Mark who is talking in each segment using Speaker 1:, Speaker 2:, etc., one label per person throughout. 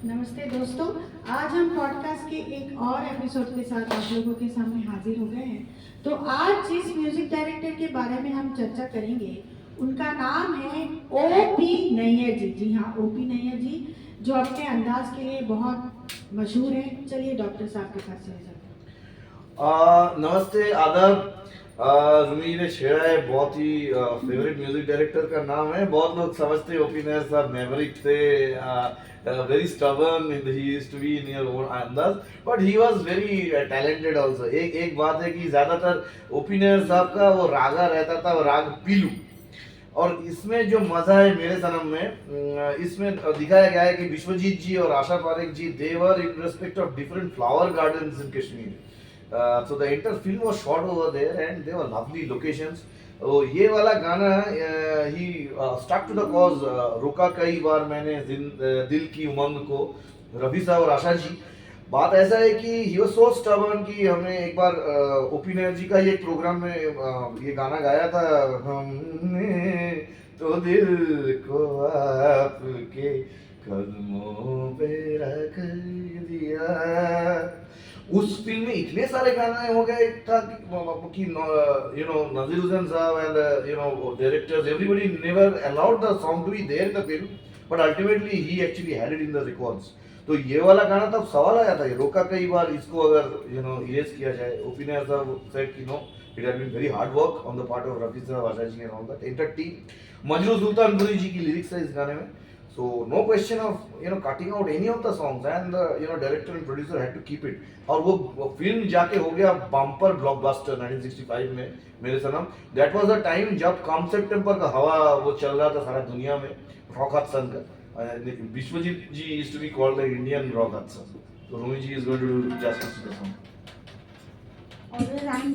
Speaker 1: नमस्ते दोस्तों। आज हम पॉडकास्ट के एक और एपिसोड के साथ आप लोगों के सामने हाजिर हो गए हैं। तो आज जिस म्यूजिक डायरेक्टर के बारे में हम चर्चा करेंगे उनका नाम है ओपी नैयर जी। जी हाँ, ओपी नैयर जी, जो अपने अंदाज के लिए बहुत मशहूर है। चलिए डॉक्टर साहब के पास चले जाते हैं।
Speaker 2: नमस्ते, आदाब। रूमी ने छेड़ा है, बहुत ही फेवरेट म्यूजिक डायरेक्टर का नाम है। बहुत लोग समझते हैं ओपी नैयर साहब मैवरिक थे, very stubborn, he used to be in your own अंदाज, but he was very talented also. एक बात है कि ज्यादातर ओपी नैयर साहब का वो रागा रहता था, वो राग पीलू। और इसमें जो मजा है मेरे सनम में, इसमें दिखाया गया है कि विश्वजीत जी और Asha Parekh ji, they were in respect of different flower gardens in Kashmir. So the entire film was shot over there and they were lovely locations. तो ये वाला गाना ही स्टक टू द कॉज। रोका कई बार मैंने दिल की उमंग को, रफी साहब और आशा जी। बात ऐसा है कि ही वाज सो स्टबर्न कि हमने एक बार ओपी नैयर जी का ही एक प्रोग्राम में ये गाना गाया था। हमने तो दिल को आपके कदमों पे रख दिया। उस फिल्म में इतने सारे गाने हो गए था कि Nazir Hussain sahab and directors, everybody never allowed the song to be there in the film, but ultimately he actually had it in the records. तो ये वाला गाना तब सवाल आया था, ये रोका कई बार, इसको अगर इरेज किया जाए। ओपी नैयर साहब सेड कि no, it had been very hard work on the part of Rafi साहब, Asha ji and all that entire team. Majrooh Sultanpuri ji की लिरिक्स है इस गाने में। So no question of cutting out any of the songs, and the director and producer had to keep it. और वो film जाके हो गया बम्पर ब्लॉकबस्टर 1965 में मेरे सनम। दैट वाज द टाइम जब कॉन्सेप्ट टेम्पर का हवा वो चल रहा था सारा दुनिया में, रॉक हडसन का। Vishwajeet ji used to be called the Indian Rock Hudson. So Rumi ji is going to do justice to the song.
Speaker 1: Always I'm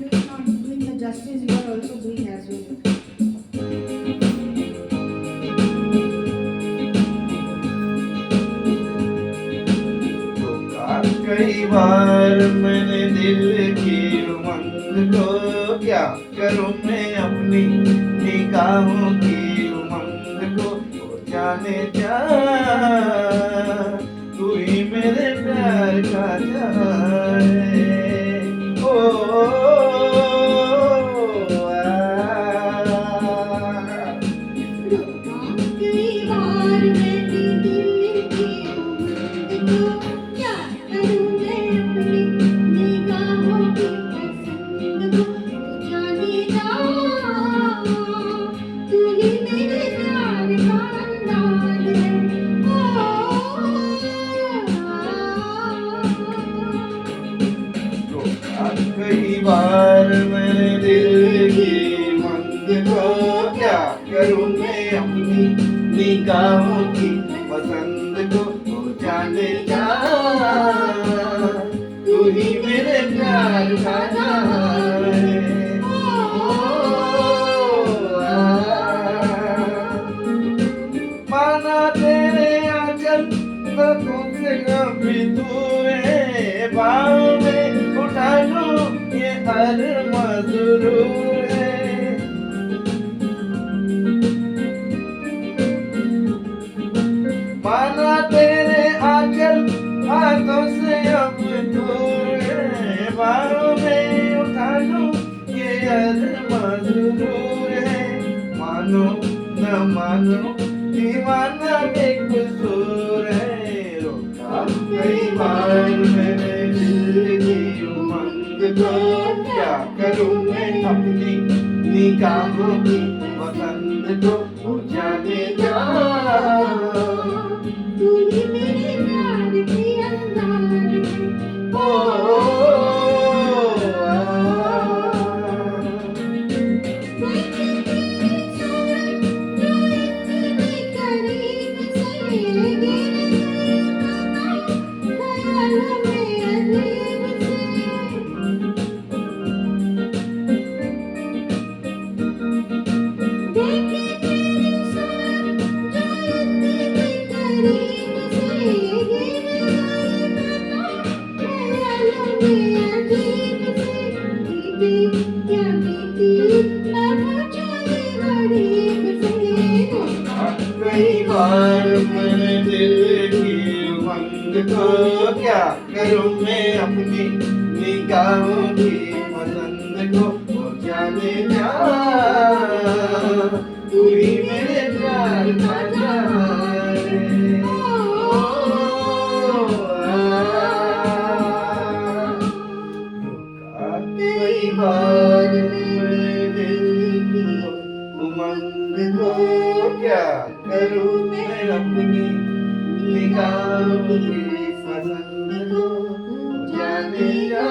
Speaker 1: doing the justice, you are also doing as well.
Speaker 2: कई बार मैंने दिल की उमंग को, क्या करूं मैं अपनी निगाहों की उमंग को, जाने जा तू ही मेरे प्यार का जाए। कई बार मैंने दिल की मंग को, क्या करूं मैं अपनी निगाहों की पसंद को, जाने जा तू ही मेरे प्यार का जाए। माना तेरे आंचल तो तुमसे कभी दूर है, बाहों में उठा लूं ये हर मजरूर है। माना तेरे आंचल हाथों से अब दूर है, बाहों में उठा लूं ये हर मजरूर है। मानो न मानो दीवाना बेकसूर है, रोका कई बार मैंने दिल की उमंग को, क्या करूं मैं अपनी निगाहों की पसंद को, जाने जा तू ही मेरे प्यार की अंदाज में। को क्या करूं मैं अपनी निगाहों की पसंद को वो जाने जा तू ही मेरे प्यार का जहां है। ओ, रुका कई बार मैं दिल को उमंग को क्या करूं मैं अपनी निगाहों की पसंद को जाने जा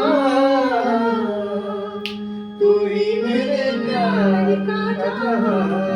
Speaker 2: तू ही मेरे प्यार का जहां